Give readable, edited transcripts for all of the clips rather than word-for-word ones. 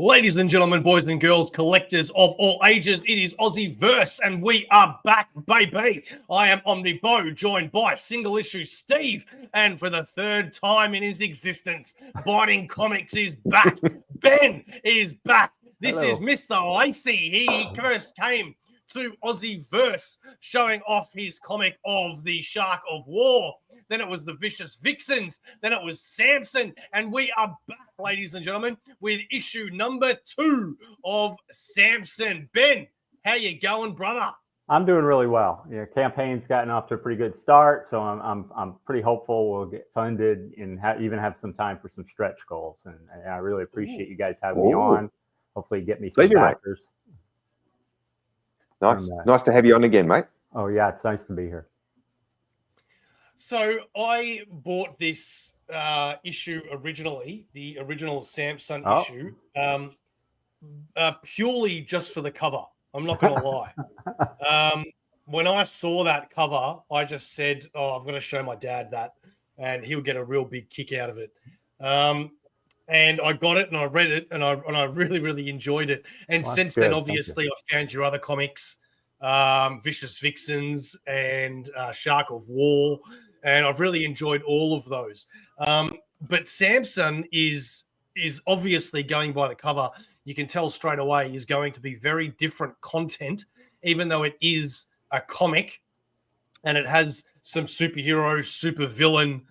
Ladies and gentlemen, boys and girls, collectors of all ages, it is Aussieverse, and we are back, baby. I am OmniBeau, joined by SingleIssue Steve, and for the third time in his existence, Biting Comics is back. Ben is back. This Hello. is Mr. Lacy. He first came to Aussieverse, showing off his comic of the Shark of War. Then it was the Vicious Vixens. Then it was Samson. And we are back, ladies and gentlemen, with issue number 2 of Samson. Ben, how you going, brother? I'm doing really well. Campaign's gotten off to a pretty good start, so I'm pretty hopeful we'll get funded and even have some time for some stretch goals. And I really appreciate you guys having me on. Hopefully, get me some backers. Nice to have you on again, mate. Oh yeah, it's nice to be here. So I bought this issue originally, the original Samson issue, purely just for the cover. I'm not going to lie. When I saw that cover, I just said, "Oh, I'm going to show my dad that, and he'll get a real big kick out of it." And I got it, and I read it, and I really, really enjoyed it. And since then, obviously, I found your other comics, Vicious Vixens and Shark of War, and I've really enjoyed all of those. But Samson is obviously, going by the cover, you can tell straight away is going to be very different content, even though it is a comic and it has some superhero, super villain,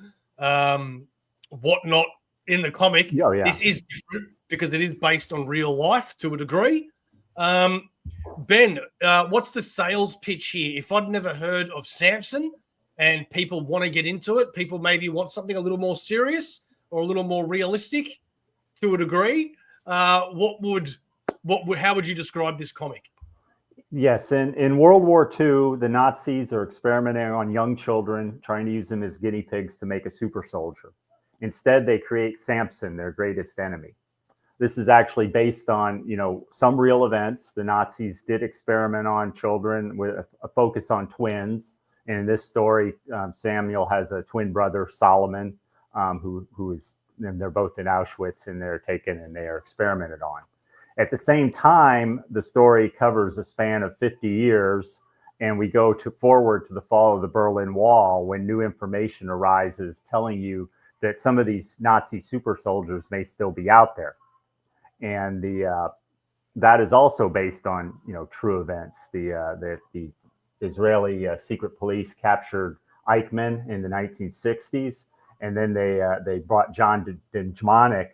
whatnot in the comic. Oh, yeah. This is different because it is based on real life to a degree. Ben, what's the sales pitch here? If I'd never heard of Samson and people want to get into it, people maybe want something a little more serious or a little more realistic to a degree. How would you describe this comic? Yes, in World War II, the Nazis are experimenting on young children, trying to use them as guinea pigs to make a super soldier. Instead, they create Samson, their greatest enemy. This is actually based on, some real events. The Nazis did experiment on children with a focus on twins. And in this story, Samuel has a twin brother, Solomon, who is, and they're both in Auschwitz, and they're taken and they are experimented on. At the same time, the story covers a span of 50 years, and we go forward to the fall of the Berlin Wall, when new information arises telling you that some of these Nazi super soldiers may still be out there. And that is also based on true events. The Israeli secret police captured Eichmann in the 1960s, and then they brought John Dejmanek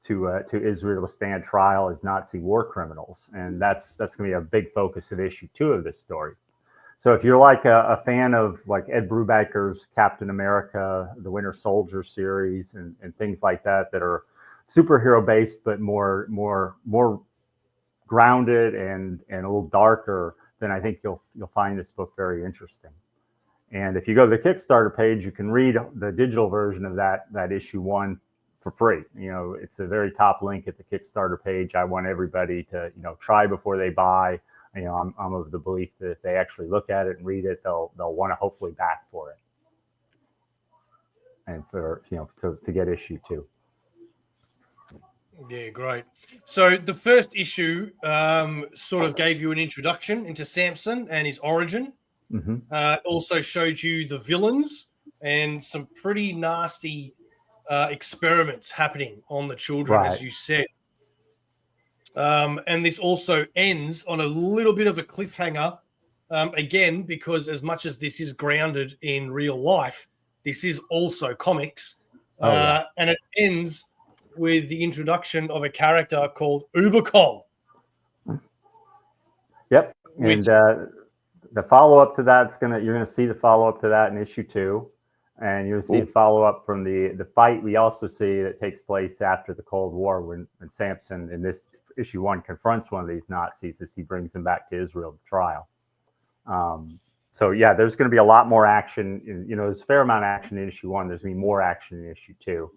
to Israel to stand trial as Nazi war criminals, and that's going to be a big focus of issue 2 of this story. So if you're like a fan of like Ed Brubaker's Captain America, the Winter Soldier series, and things like that are superhero based but more grounded and a little darker, then I think you'll find this book very interesting. And if you go to the Kickstarter page, you can read the digital version of that issue 1 for free. It's a very top link at the Kickstarter page. I want everybody to try before they buy. I'm of the belief that if they actually look at it and read it, they'll want to hopefully back for it, and for to get issue 2. Yeah, great. So the first issue sort of gave you an introduction into Samson and his origin. Mm-hmm. Also showed you the villains and some pretty nasty experiments happening on the children, as you said. And this also ends on a little bit of a cliffhanger, again, because as much as this is grounded in real life, this is also comics. And it ends with the introduction of a character called Ubercom. Yep. And the follow-up to that, you're gonna see the follow-up to that in issue 2. And you'll see a follow-up from the fight we also see that takes place after the Cold War, when Samson in this issue 1 confronts one of these Nazis as he brings him back to Israel to trial. So yeah, there's going to be a lot more action. There's a fair amount of action in issue 1. There's going to be more action in issue 2.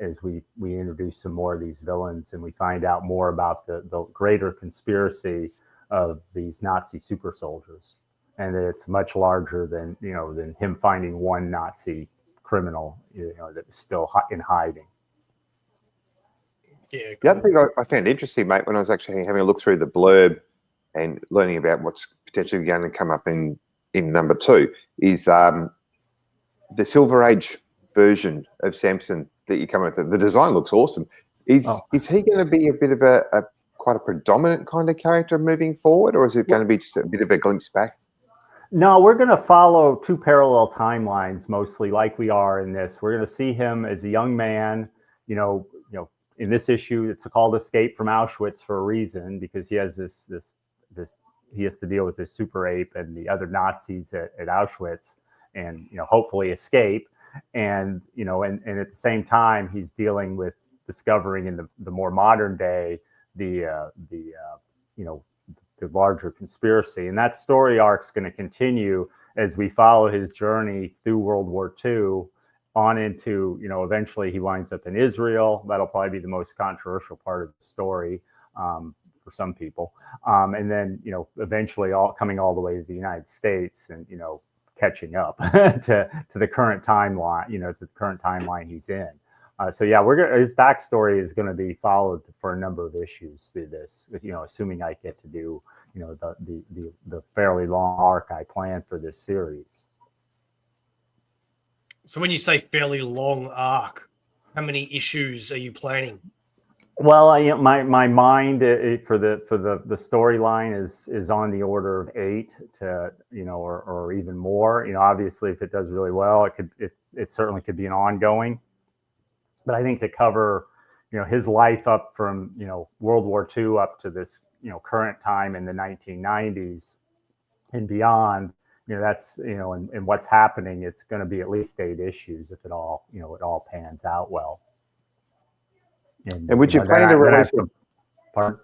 As we introduce some more of these villains and we find out more about the greater conspiracy of these Nazi super soldiers. And it's much larger than him finding one Nazi criminal, that was still in hiding. Yeah. The Cool. other thing I found interesting, mate, when I was actually having a look through the blurb and learning about what's potentially going to come up in number 2 is the Silver Age version of Samson that you come with. The design looks awesome. Is he going to be a bit of a quite a predominant kind of character moving forward, or is it going to be just a bit of a glimpse back? No, we're going to follow 2 parallel timelines, mostly like we are in this. We're going to see him as a young man, in this issue, it's called Escape from Auschwitz for a reason, because he has this he has to deal with this super ape and the other Nazis at Auschwitz, and hopefully escape. And and at the same time, he's dealing with discovering in the more modern day the larger conspiracy. And that story arc is going to continue as we follow his journey through World War II on into, eventually he winds up in Israel. That'll probably be the most controversial part of the story for some people. And then, eventually coming all the way to the United States and, catching up to the current timeline, to the current timeline he's in. So yeah, his backstory is going to be followed for a number of issues through this, assuming I get to do, the fairly long arc I planned for this series. So when you say fairly long arc, how many issues are you planning? Well, my mind for the storyline is on the order of 8 to or even more. Obviously, if it does really well, it certainly could be an ongoing. But I think to cover his life up from World War II up to this current time in the 1990s and beyond, that's and what's happening, it's going to be at least 8 issues if it all it all pans out well. And would you plan to release pardon?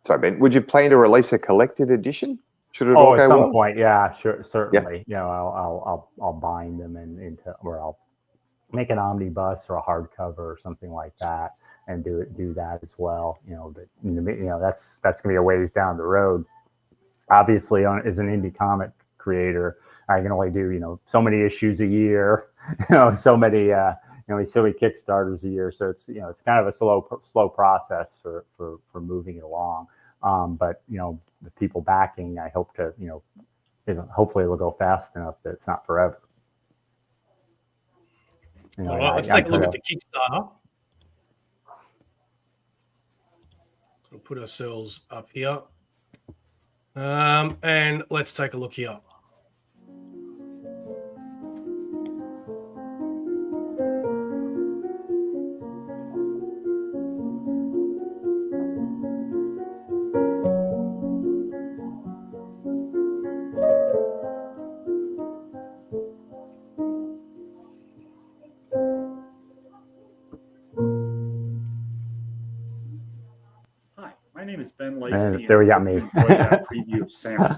Sorry, Ben. Would you plan to release a collected edition? Should it all go at some well? point, yeah, sure, certainly. Yeah. I'll bind them into, or I'll make an omnibus or a hardcover or something like that, and do that as well. But that's gonna be a ways down the road. Obviously, as an indie comic creator, I can only do so many issues a year, so many so many Kickstarters a year. So it's it's kind of a slow process for moving it along. But the people backing, I hope to hopefully it'll go fast enough that it's not forever. All right, let's take a look at the Kickstarter. We'll put ourselves up here. And let's take a look here. My name is Ben Lacy. There we got me. That preview of Samson.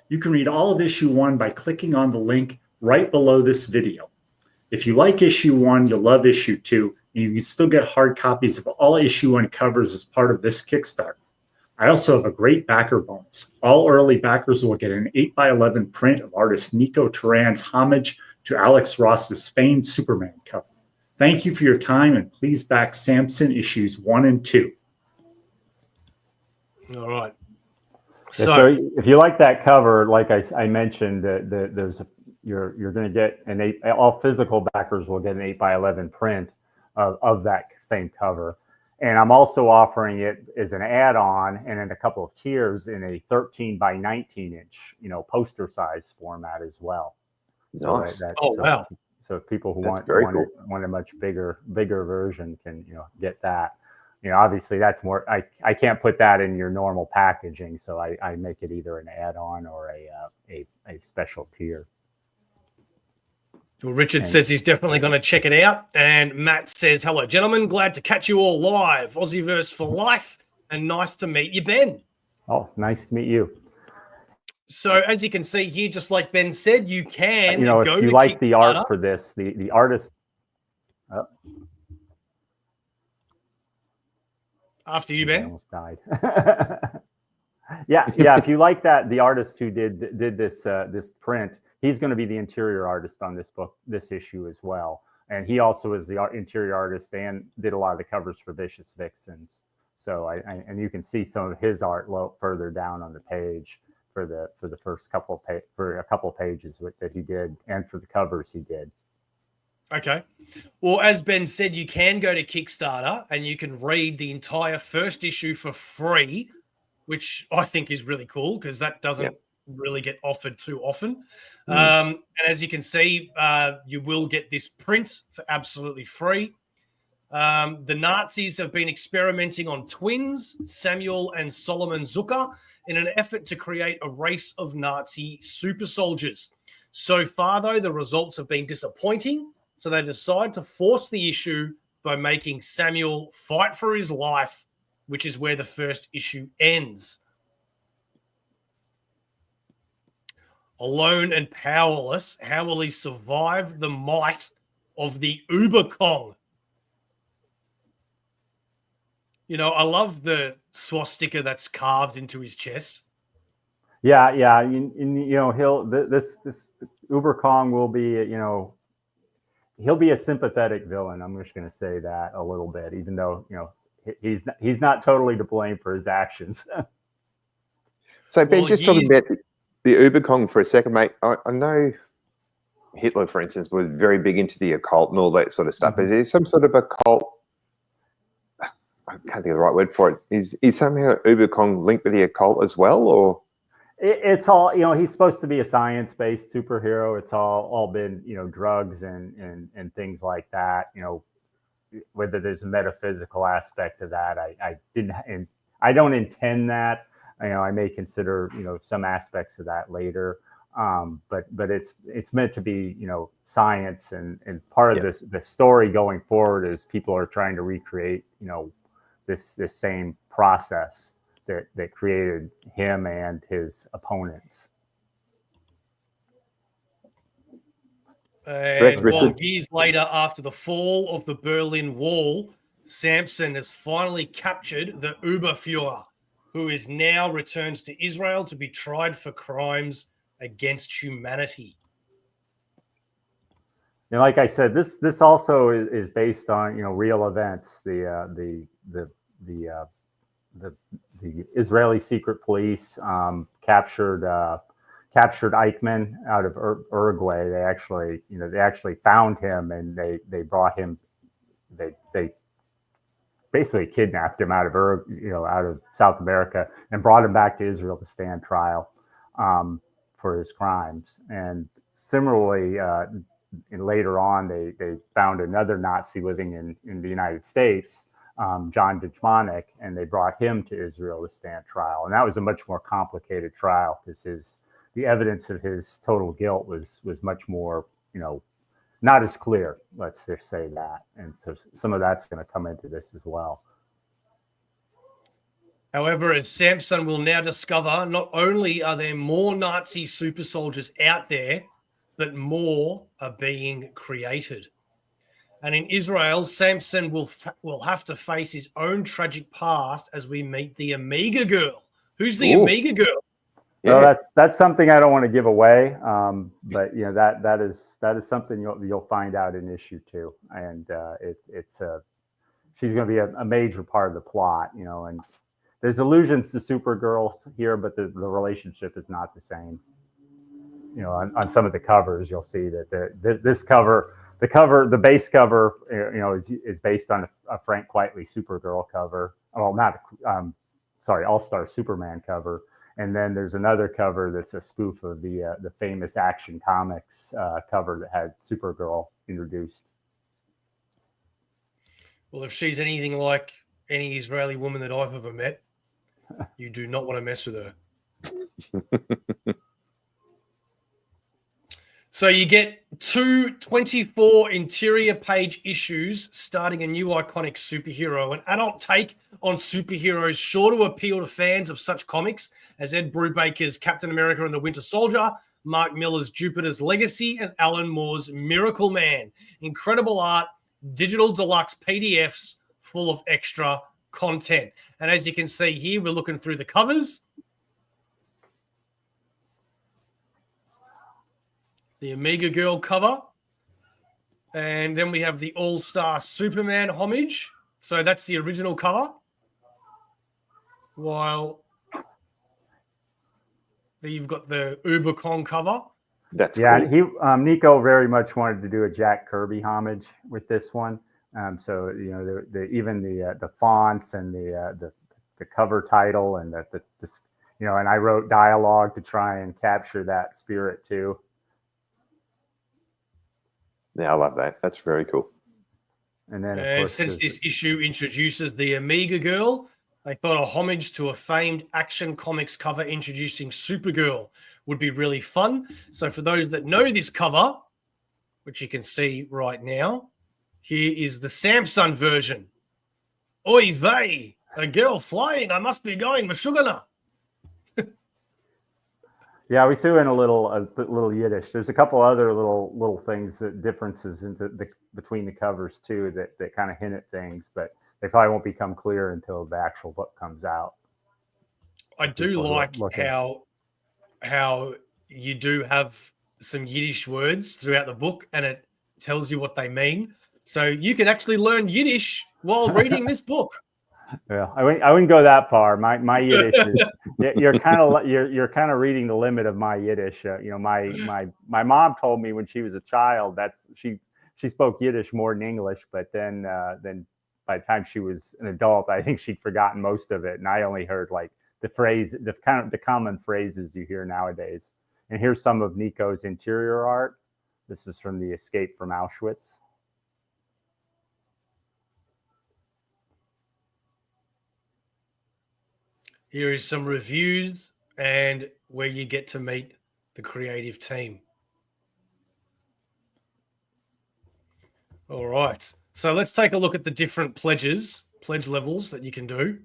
You can read all of issue 1 by clicking on the link right below this video. If you like issue 1, you'll love issue 2, and you can still get hard copies of all issue 1 covers as part of this Kickstarter. I also have a great backer bonus. All early backers will get an 8x11 print of artist Nico Turan's homage to Alex Ross's famed Superman cover. Thank you for your time, and please back Samson issues 1 and 2. All right. So if you like that cover, like I mentioned, you're going to get all physical backers will get an 8x11 print of that same cover. And I'm also offering it as an add-on and in a couple of tiers in a 13x19 inch, poster size format as well. Nice. Wow. So people who want a much bigger version can, get that. Obviously that's more, I can't put that in your normal packaging. So I make it either an add-on or a special tier. Well, Richard says he's definitely going to check it out. And Matt says, hello, gentlemen. Glad to catch you all live. Aussieverse for life. And nice to meet you, Ben. Oh, nice to meet you. So as you can see here, just like Ben said, you can go if you to like Kickstarter. The art for this, the artist. After you, Ben. Almost died. yeah. If you like that, the artist who did this this print, he's going to be the interior artist on this book, this issue as well. And he also is the interior artist and did a lot of the covers for Vicious Vixens. So and you can see some of his art further down on the page for the first couple for a couple pages that he did, and for the covers he did. Okay. Well, as Ben said, you can go to Kickstarter and you can read the entire first issue for free, which I think is really cool because that doesn't really get offered too often. And as you can see, you will get this print for absolutely free. The Nazis have been experimenting on twins, Samuel and Solomon Zucker, in an effort to create a race of Nazi super soldiers. So far, though, the results have been disappointing. So they decide to force the issue by making Samuel fight for his life, which is where the first issue ends. Alone and powerless, how will he survive the might of the Uber Kong? You know, I love the swastika that's carved into his chest. Yeah. You know, this Uber Kong will be, you know, he'll be a sympathetic villain. I'm just going to say that a little bit, even though, you know, he's not totally to blame for his actions. So Ben, just talking about the Uber Kong for a second, mate. I know Hitler, for instance, was very big into the occult and all that sort of stuff. Is there some sort of occult? I can't think of the right word for it. Is somehow Uber Kong linked with the occult as well, or? It's all, you know, he's supposed to be a science-based superhero. It's all been, you know, drugs and things like that. You know, whether there's a metaphysical aspect to that, I don't intend that. You know, I may consider, you know, some aspects of that later. But it's meant to be, you know, science, and part of the story going forward is people are trying to recreate, you know, this same process that created him and his opponents. And while years later, after the fall of the Berlin Wall, Samson has finally captured the Uberführer, who is now returns to Israel to be tried for crimes against humanity. And like I said, this also is based on, you know, real events. The Israeli secret police captured Eichmann out of Uruguay. They actually found him, and they brought him. They basically kidnapped him out of South America and brought him back to Israel to stand trial for his crimes. And similarly, and later on, they found another Nazi living in the United States, John Dejmanek, and they brought him to Israel to stand trial. And that was a much more complicated trial because the evidence of his total guilt was much more, you know, not as clear. Let's just say that. And so some of that's going to come into this as well. However, as Samson will now discover, not only are there more Nazi super soldiers out there, but more are being created. And in Israel, Samson will have to face his own tragic past as we meet the Amiga girl. Who's the Amiga girl? Yeah. Well, that's something I don't want to give away, but you know that is something you'll find out in issue 2, and she's going to be a major part of the plot, you know. And there's allusions to Supergirl here, but the relationship is not the same. You know, on some of the covers, you'll see that the base cover, you know, is based on a Frank Quitely Supergirl cover. Well, not All-Star Superman cover. And then there's another cover that's a spoof of the famous Action Comics cover that had Supergirl introduced. Well, if she's anything like any Israeli woman that I've ever met, you do not want to mess with her. So you get 2 24 interior page issues starting a new iconic superhero, an adult take on superheroes sure to appeal to fans of such comics as Ed Brubaker's Captain America and the Winter Soldier, Mark Miller's Jupiter's Legacy, and Alan Moore's Miracle Man. Incredible art, digital deluxe PDFs full of extra content. And as you can see here, we're looking through the covers. The Amiga Girl cover. And then we have the All-Star Superman homage. So that's the original cover. While you've got the Ubercon cover. That's cool. He Nico very much wanted to do a Jack Kirby homage with this one. So even the fonts and the cover title and and I wrote dialogue to try and capture that spirit too. Yeah, I love that. That's very cool. And then, of course, since this issue introduces the Amiga Girl, they thought a homage to a famed Action Comics cover introducing Supergirl would be really fun. So for those that know this cover, which you can see right now, here is the Samson version. Oy vey, a girl flying. I must be going Mashugana. Yeah, we threw in a little Yiddish. There's a couple other little things, differences between the covers too that kind of hint at things, but they probably won't become clear until the actual book comes out. I do like how you do have some Yiddish words throughout the book, and it tells you what they mean. So you can actually learn Yiddish while reading this book. Yeah, I wouldn't go that far. My Yiddish is you're kind of reading the limit of my Yiddish. My mom told me when she was a child that she spoke Yiddish more than English, but then by the time she was an adult, I think she'd forgotten most of it, and I only heard like the common phrases you hear nowadays. And here's some of Nico's interior art. This is from the Escape from Auschwitz. Here is some reviews and where you get to meet the creative team. All right. So let's take a look at the different pledge levels that you can do.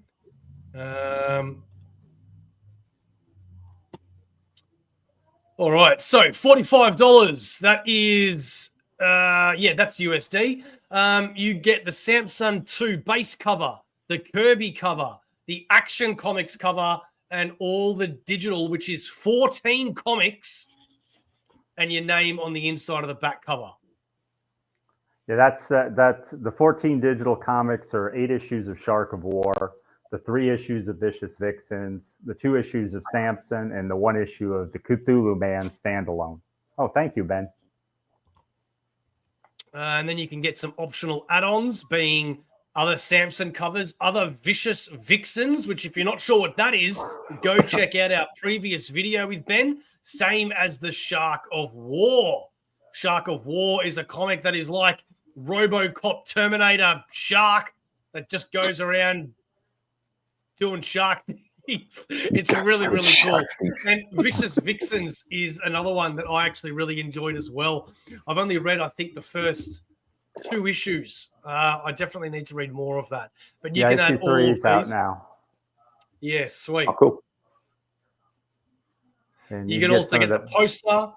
All right. So $45. That is, that's USD. You get the Samson 2 base cover, the Kirby cover, the Action Comics cover, and all the digital, which is 14 comics, and your name on the inside of the back cover. Yeah, that's the 14 digital comics are 8 issues of Shark of War, the 3 issues of Vicious Vixens, the 2 issues of Samson, and the 1 issue of the Cthulhu Man standalone. Oh, thank you, Ben. And then you can get some optional add-ons, being other Samson covers, other Vicious Vixens, which if you're not sure what that is, go check out our previous video with Ben. Same as the Shark of War. Shark of War is a comic that is like RoboCop Terminator Shark that just goes around doing shark things. It's really, really cool. And Vicious Vixens is another one that I actually really enjoyed as well. I've only read, I think, the first 2 issues. I definitely need to read more of that. But you can add all of these out now. Yeah, sweet. Oh, cool. And you can also get the poster,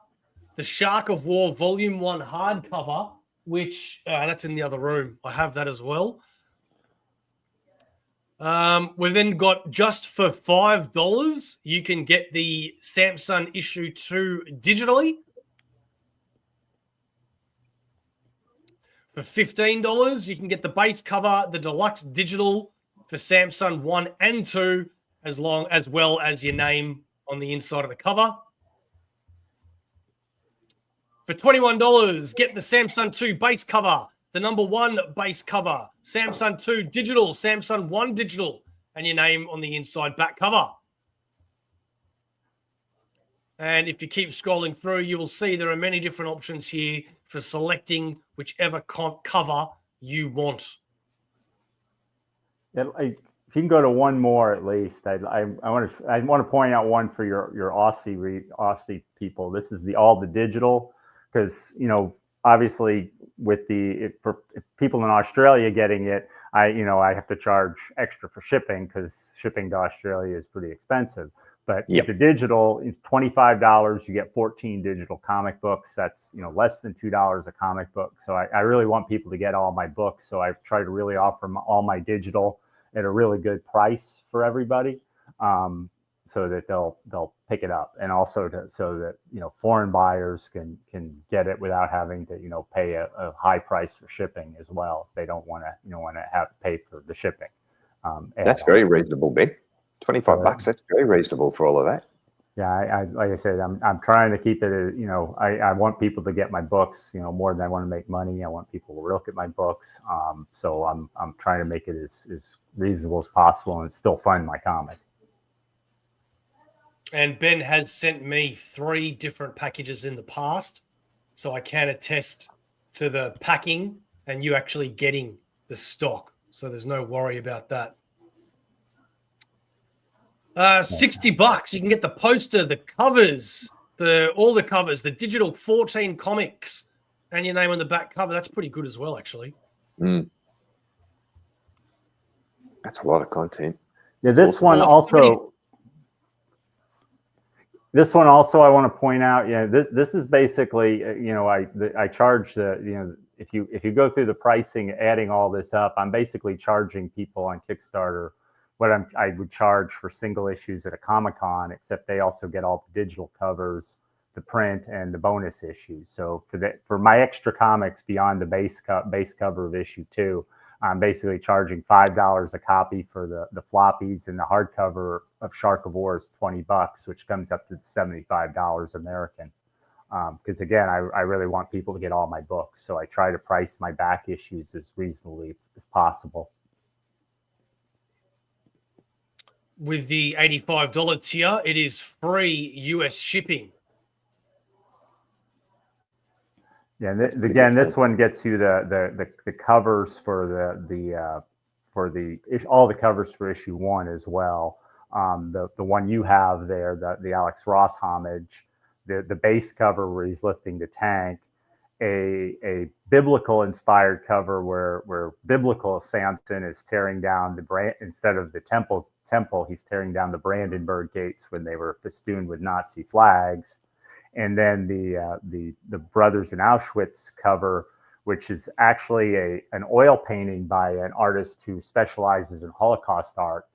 the Shark of War Volume 1 hardcover, which that's in the other room. I have that as well. We've then got, just for $5, you can get the Samson issue 2 digitally. For $15, you can get the base cover, the deluxe digital for Samson 1 and 2, as well as your name on the inside of the cover. For $21, get the Samson 2 base cover, the number 1 base cover, Samson 2 digital, Samson 1 digital, and your name on the inside back cover. And if you keep scrolling through, you will see there are many different options here for selecting whichever cover you want. Yeah, if you can go to one more at least, I want to point out one for your Aussie people. This is all the digital, because obviously with for people in Australia getting it, I have to charge extra for shipping because shipping to Australia is pretty expensive. But with the digital, it's $25. You get 14 digital comic books. That's less than $2 a comic book. So I really want people to get all my books. So I try to really offer all my digital at a really good price for everybody. so that they'll pick it up, and also so that foreign buyers can get it without having to pay a high price for shipping as well. They don't want to have to pay for the shipping. That's very reasonable, Ben. $25. That's very reasonable for all of that. Yeah, I like I said, I'm trying to keep it. I want people to get my books. More than I want to make money. I want people to look at my books. So I'm trying to make it as reasonable as possible, and still fund my comic. And Ben has sent me 3 different packages in the past, so I can attest to the packing and you actually getting the stock. So there's no worry about that. $60. You can get the poster, the covers, all the covers, the digital 14 comics, and your name on the back cover. That's pretty good as well, actually. That's a lot of content. Yeah, this one also. This one also, I want to point out. This is basically, I charge if you go through the pricing, adding all this up, I'm basically charging people on Kickstarter what I would charge for single issues at a Comic-Con, except they also get all the digital covers, the print, and the bonus issues. So for my extra comics beyond the base cover of issue 2, I'm basically charging $5 a copy for the floppies, and the hardcover of Shark of War is $20, which comes up to $75 American. Because again, I really want people to get all my books, so I try to price my back issues as reasonably as possible. With the $85 tier, it is free US shipping. Yeah, again, this one gets you the covers for all the covers for issue 1 as well. The one you have there, the Alex Ross homage, the base cover where he's lifting the tank, a biblical inspired cover where biblical Samson is tearing down the brand instead of the temple, he's tearing down the Brandenburg gates when they were festooned with Nazi flags. And then the Brothers in Auschwitz cover, which is actually an oil painting by an artist who specializes in Holocaust art,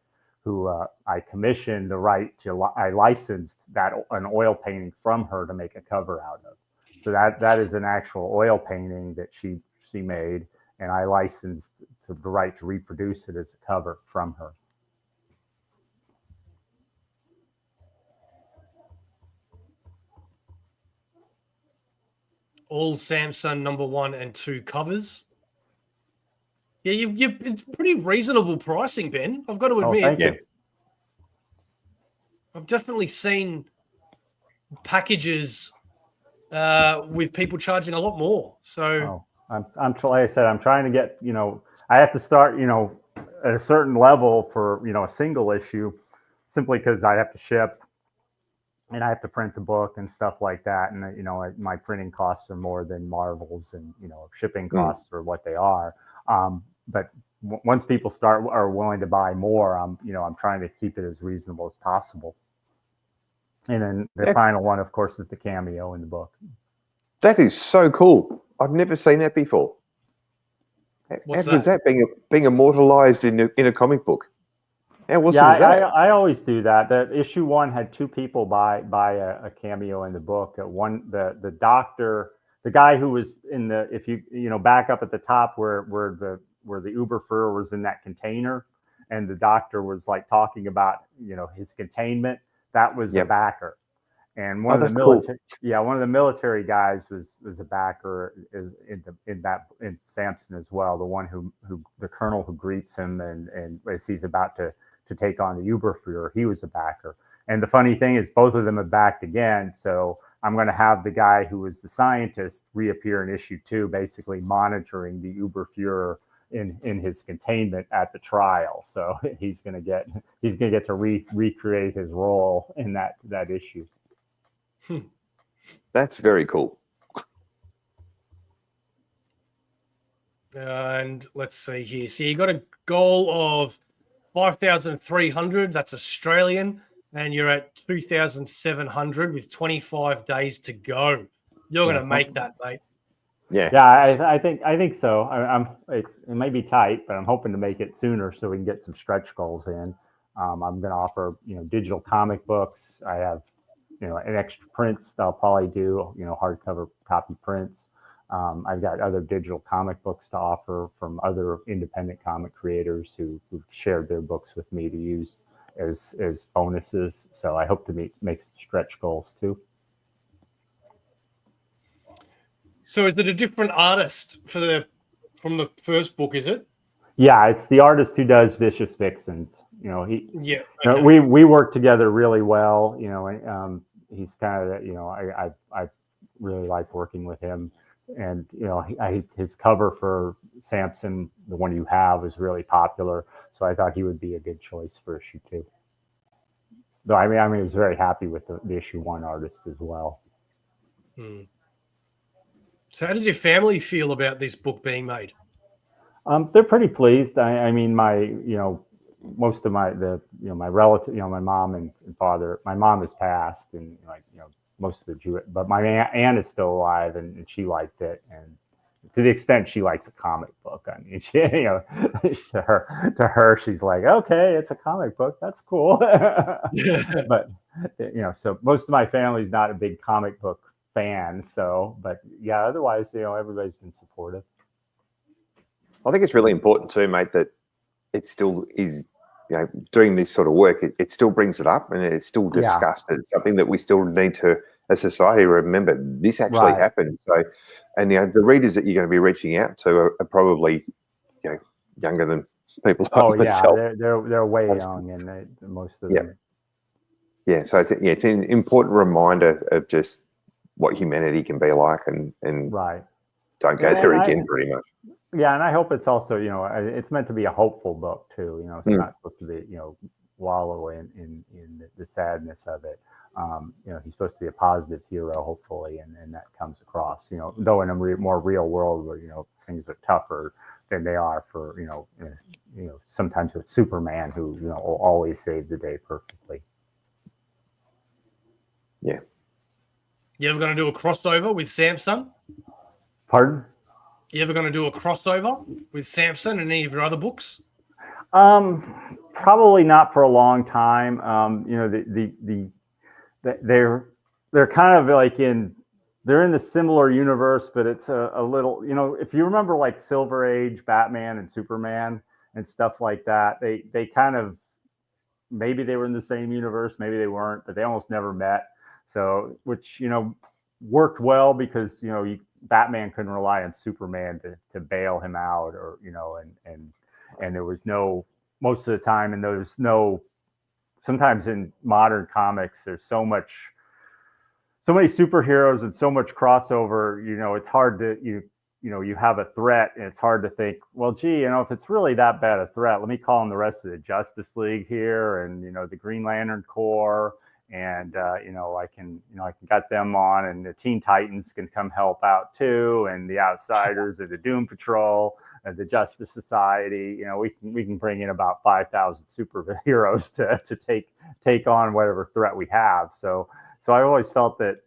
who I commissioned the right to, I licensed an oil painting from her to make a cover out of. So that is an actual oil painting that she made, and I licensed the right to reproduce it as a cover from her. All Samson number 1 and 2 covers. Yeah, it's pretty reasonable pricing, Ben. I've got to admit. Thank you. I've definitely seen packages with people charging a lot more. So I'm like I said, I'm trying to get, I have to start, at a certain level for, a single issue, simply because I have to ship and I have to print the book and stuff like that. And, my printing costs are more than Marvel's, and, shipping costs are what they are. But once people are willing to buy more, I'm trying to keep it as reasonable as possible. And then the final one, of course, is the cameo in the book. That is so cool. I've never seen that before. What's was that being immortalized in a comic book? How awesome is that? I always do that. The issue 1 had 2 people buy a cameo in the book. One, the doctor, the guy who was in the, if you back up at the top where the Uberführer was in that container, and the doctor was like talking about his containment. That was a backer. And one of the military, one of the military guys was a backer in Samson as well. The one who the colonel who greets him and as he's about to take on the Uberführer, he was a backer. And the funny thing is, both of them have backed again. So I'm going to have the guy who was the scientist reappear in issue 2, basically monitoring the Uberführer in his containment at the trial. So he's going to get to recreate his role in that issue. That's very cool. And let's see here. So you got a goal of 5,300. That's Australian, and you're at 2,700 with 25 days to go. You're going to make that, mate. Yeah. I think so. It may be tight, but I'm hoping to make it sooner so we can get some stretch goals in. I'm going to offer, digital comic books. I have, an extra prints that I'll probably do, hardcover copy prints. I've got other digital comic books to offer from other independent comic creators who shared their books with me to use as bonuses. So I hope to make some stretch goals too. So is it a different artist from the first book? Is it? Yeah, it's the artist who does Vicious Vixens. Okay. We work together really well. He's kind of, I really like working with him. And, his cover for Samson, the one you have, is really popular. So I thought he would be a good choice for issue 2. Though, I was very happy with the issue 1 artist as well. So how does your family feel about this book being made? They're pretty pleased. Most of my relative, my mom and father, my mom has passed, and most of the Jewish, but my aunt is still alive, and she liked it, and to the extent she likes a comic book. I mean, she, to her, she's like, okay, it's a comic book, that's cool. But so most of my family's not a big comic book fan. So, but yeah, otherwise, everybody's been supportive. I think it's really important too, mate, that it still is, doing this sort of work, it still brings it up and it's still discussed. It's something that we still need to, as society, remember this actually happened. So, and the readers that you're going to be reaching out to are probably, younger than people like myself. They're way young, and most of them. Yeah, so it's an important reminder of just what humanity can be like, and don't go there again, pretty much. Yeah, and I hope it's also, it's meant to be a hopeful book too. It's not supposed to be, wallow in the sadness of it. He's supposed to be a positive hero, hopefully, and that comes across. Though in a more real world where things are tougher than they are for sometimes with Superman, who will always save the day perfectly. Yeah. You ever going to do a crossover with Samson? Pardon? You ever going to do a crossover with Samson and any of your other books? Probably not for a long time. They're kind of like they're in the similar universe, but it's a little, if you remember like Silver Age, Batman and Superman and stuff like that, they kind of, maybe they were in the same universe, maybe they weren't, but they almost never met. So, which, worked well because, Batman couldn't rely on Superman to bail him out, or and there was no, most of the time, and there's no, sometimes in modern comics there's so many superheroes and so much crossover, it's hard to you have a threat and it's hard to think, well, gee, if it's really that bad a threat, let me call in the rest of the Justice League here, and the Green Lantern Corps, and I can get them on, and the Teen Titans can come help out too, and the Outsiders and the Doom Patrol and the Justice Society. We can bring in about 5,000 superheroes to take on whatever threat we have. So I always felt that,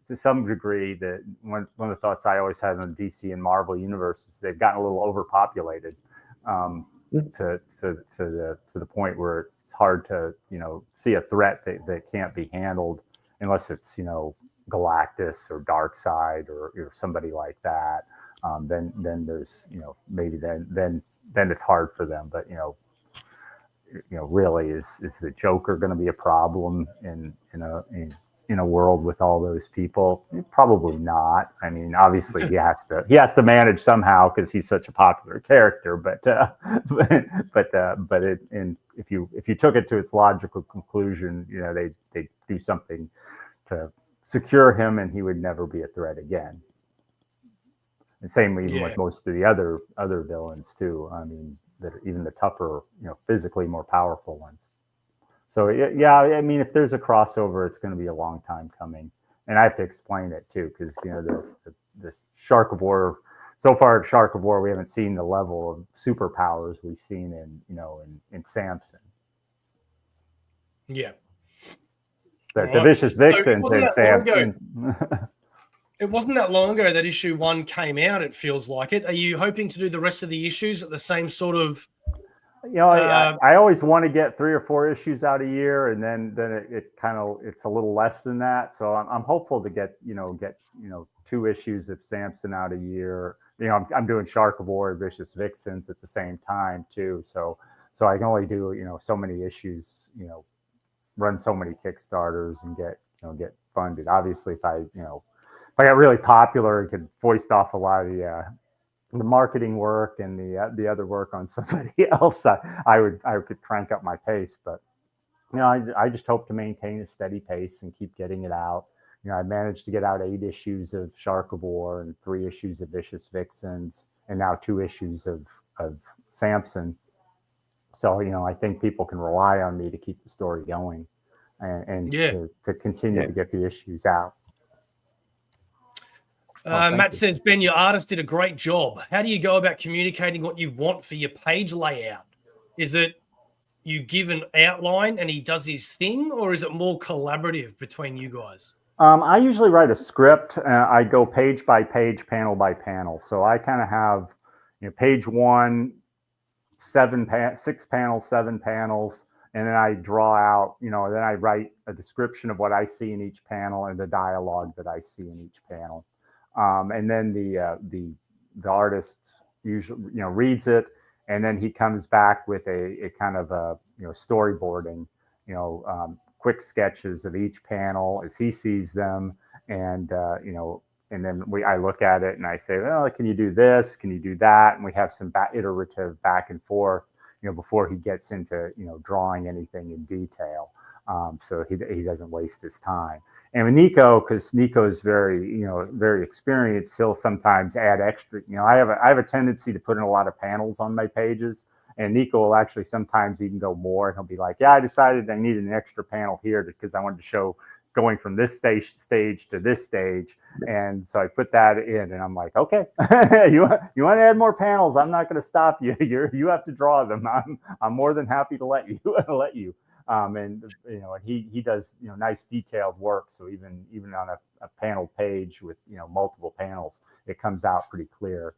to some degree, that one of the thoughts I always had on DC and Marvel universes, they've gotten a little overpopulated to the point where it's hard to, see a threat that can't be handled unless it's, Galactus or Darkseid or somebody like that. Then there's, maybe then it's hard for them. But, really, is the Joker going to be a problem in a world with all those people? Obviously not. I mean, obviously he has to manage somehow because he's such a popular character. But if you took it to its logical conclusion, they do something to secure him, and he would never be a threat again. And same even with most of the other villains too. I mean, even the tougher, physically more powerful ones. So yeah, I mean, if there's a crossover, it's going to be a long time coming, and I have to explain it too, because the Shark of War. So far, at Shark of War, we haven't seen the level of superpowers we've seen in Samson. Yeah. The Vicious Vixens in Samson. It wasn't that long ago that issue 1 came out, it feels like it. Are you hoping to do the rest of the issues at the same sort of I always want to get 3 or 4 issues out a year, and then it's a little less than that. So I'm hopeful to get 2 issues of Samson out a year. I'm doing Shark of War, Vicious Vixens at the same time too. So I can only do so many issues, run so many Kickstarters and get funded. Obviously, if I got really popular and could foist off a lot of the marketing work and the other work on somebody else, I could crank up my pace. But I just hope to maintain a steady pace and keep getting it out. I managed to get out 8 issues of Shark of War and 3 issues of Vicious Vixens, and now 2 issues of Samson. So I think people can rely on me to keep the story going and to continue to get the issues out. Matt says, Ben, your artist did a great job. How do you go about communicating what you want for your page layout? Is it you give an outline and he does his thing, or is it more collaborative between you guys? I usually write a script. I go page by page, panel by panel. So I kind of have page 1, 6 panels, 7 panels, and then I draw out, then I write a description of what I see in each panel and the dialogue that I see in each panel. And then the artist usually reads it, and then he comes back with a kind of a storyboarding, quick sketches of each panel as he sees them, and and then I look at it and I say, well, can you do this? Can you do that? And we have some iterative back and forth, before he gets into drawing anything in detail, so he doesn't waste his time. And with Nico, because Nico is very, very experienced, he'll sometimes add extra. I have a tendency to put in a lot of panels on my pages, and Nico will actually sometimes even go more. And he'll be like, "Yeah, I decided I needed an extra panel here because I wanted to show going from this stage to this stage." And so I put that in, and I'm like, "Okay, you want to add more panels? I'm not going to stop you. You have to draw them. I'm more than happy to let you." And he does nice detailed work. So even on a panel page with multiple panels, it comes out pretty clear.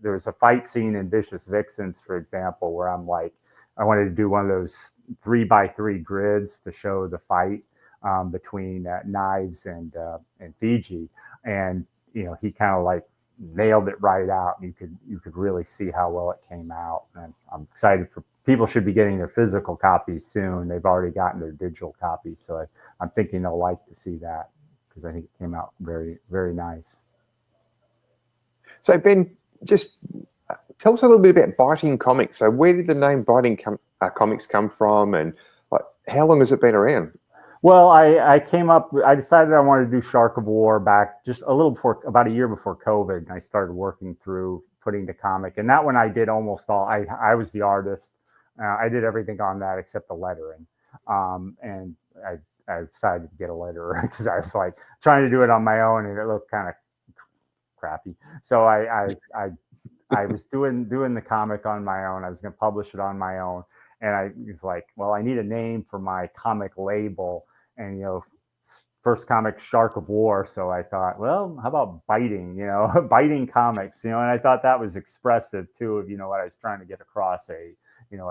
There's a fight scene in Vicious Vixens, for example, where I'm like, I wanted to do one of those 3x3 grids to show the fight between Knives and Fiji, and he kind of like nailed it right out. You could really see how well it came out, and I'm excited for. People should be getting their physical copies soon. They've already gotten their digital copies, so I'm thinking they'll like to see that because I think it came out very, very nice. So Ben, just tell us a little bit about Biting Comics. So where did the name Biting Comics come from, and how long has it been around? Well, I decided I wanted to do Shark of War back just a little before, about a year before COVID, and I started working through putting the comic. And that one I did almost all. I was the artist. I did everything on that except the lettering. And I decided to get a letterer because I was like trying to do it on my own, and it looked kind of crappy. So I was doing the comic on my own. I was going to publish it on my own, and I was like, well, I need a name for my comic label, and first comic Shark of War. So I thought, well, how about Biting? Biting Comics. And I thought that was expressive too of what I was trying to get across, a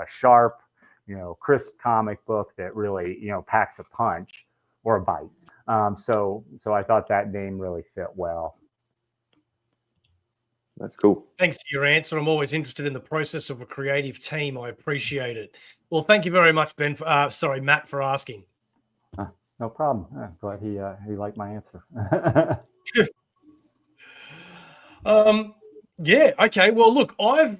sharp, crisp comic book that really packs a punch or a bite. So I thought that name really fit well. That's cool. Thanks for your answer. I'm always interested in the process of a creative team. I appreciate it. Well, thank you very much, Ben. Matt, for asking. No problem. I'm glad he liked my answer. Yeah. Okay. Well, look, I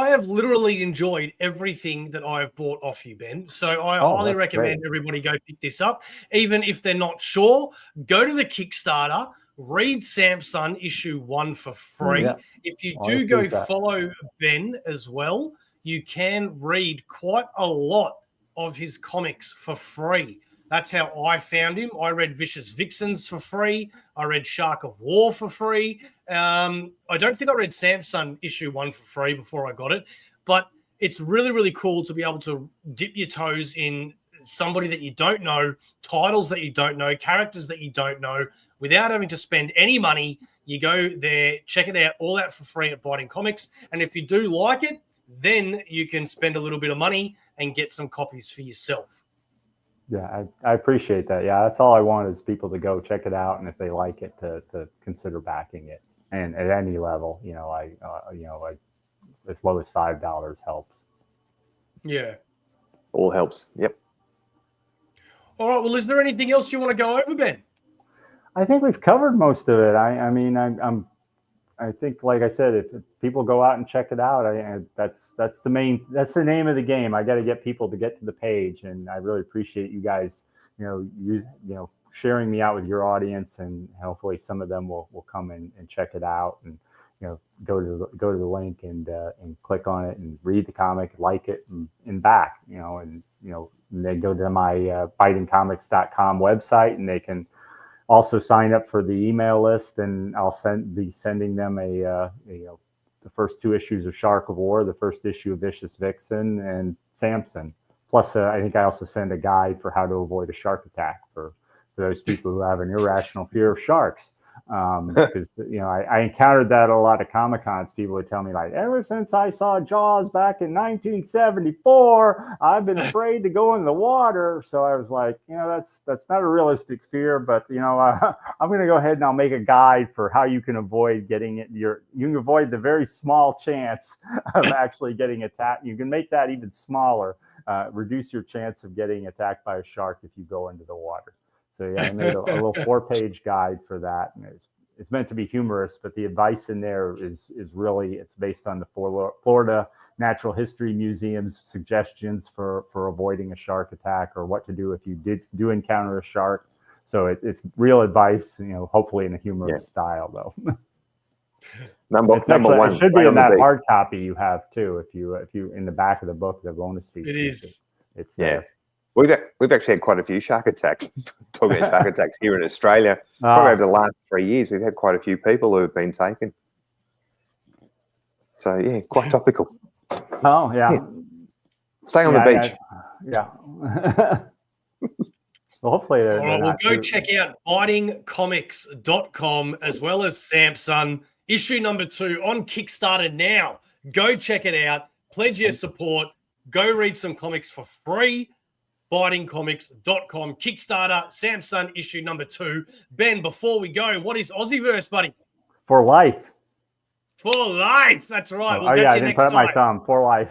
have literally enjoyed everything that I've bought off you, Ben. So I highly recommend everybody go pick this up. Even if they're not sure, go to the Kickstarter, read Samson issue 1 for free. Yeah. If you do go follow Ben as well, you can read quite a lot of his comics for free. That's how I found him. I read Vicious Vixens for free. I read Shark of War for free. I don't think I read Samson issue 1 for free before I got it, but it's really, really cool to be able to dip your toes in somebody that you don't know, titles that you don't know, characters that you don't know, without having to spend any money. You go there, check it out, all that for free at Biting Comics. And if you do like it, then you can spend a little bit of money and get some copies for yourself. Yeah, I appreciate that. Yeah, that's all I want is people to go check it out, and if they like it, to consider backing it. And at any level, as low as $5 helps. Yeah, all helps. Yep. All right. Well, is there anything else you want to go over, Ben? I think we've covered most of it. I think, like I said, if people go out and check it out, that's the name of the game. I got to get people to get to the page, and I really appreciate you guys, sharing me out with your audience, and hopefully some of them will come and check it out, and go to the link and click on it and read the comic, like it, and back, and they go to my bitingcomics.com website, and they can also sign up for the email list, and I'll be sending them the first 2 issues of Shark of War, the first issue of Vicious Vixen, and Samson. Plus, I think I also send a guide for how to avoid a shark attack for those people who have an irrational fear of sharks. Because I encountered that at a lot of Comic-Cons. People would tell me, like, ever since I saw Jaws back in 1974, I've been afraid to go in the water. So I was like, that's not a realistic fear, but I'm going to go ahead and I'll make a guide for how you can avoid getting it. You can avoid the very small chance of actually getting attacked. You can make that even smaller. Reduce your chance of getting attacked by a shark if you go into the water. So yeah, I made a little 4-page guide for that, and it's meant to be humorous, but the advice in there is really, it's based on the Florida Natural History Museum's suggestions for avoiding a shark attack, or what to do if you do encounter a shark. So it's real advice, hopefully in a humorous style though. Number one, it should be in that hard copy you have too. If you in the back of the book, the bonus feature. It is. It's there. We've actually had quite a few shark attacks. Talking about shark attacks here in Australia, probably over the last 3 years, we've had quite a few people who have been taken. So yeah, quite topical. Oh yeah. Stay on the beach. Yeah. Well, hopefully we'll go check out bitingcomics.com as well as Samson issue number 2 on Kickstarter now. Go check it out. Pledge your support. Go read some comics for free. bitingcomics.com, Kickstarter, Samson issue number 2. Ben, before we go, what is Aussieverse, buddy? For life. For life. That's right. We'll I didn't put up my thumb. For life.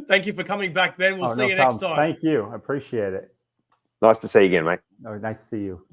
Thank you for coming back, Ben. We'll see you next time. Thank you. I appreciate it. Nice to see you again, mate. Nice to see you.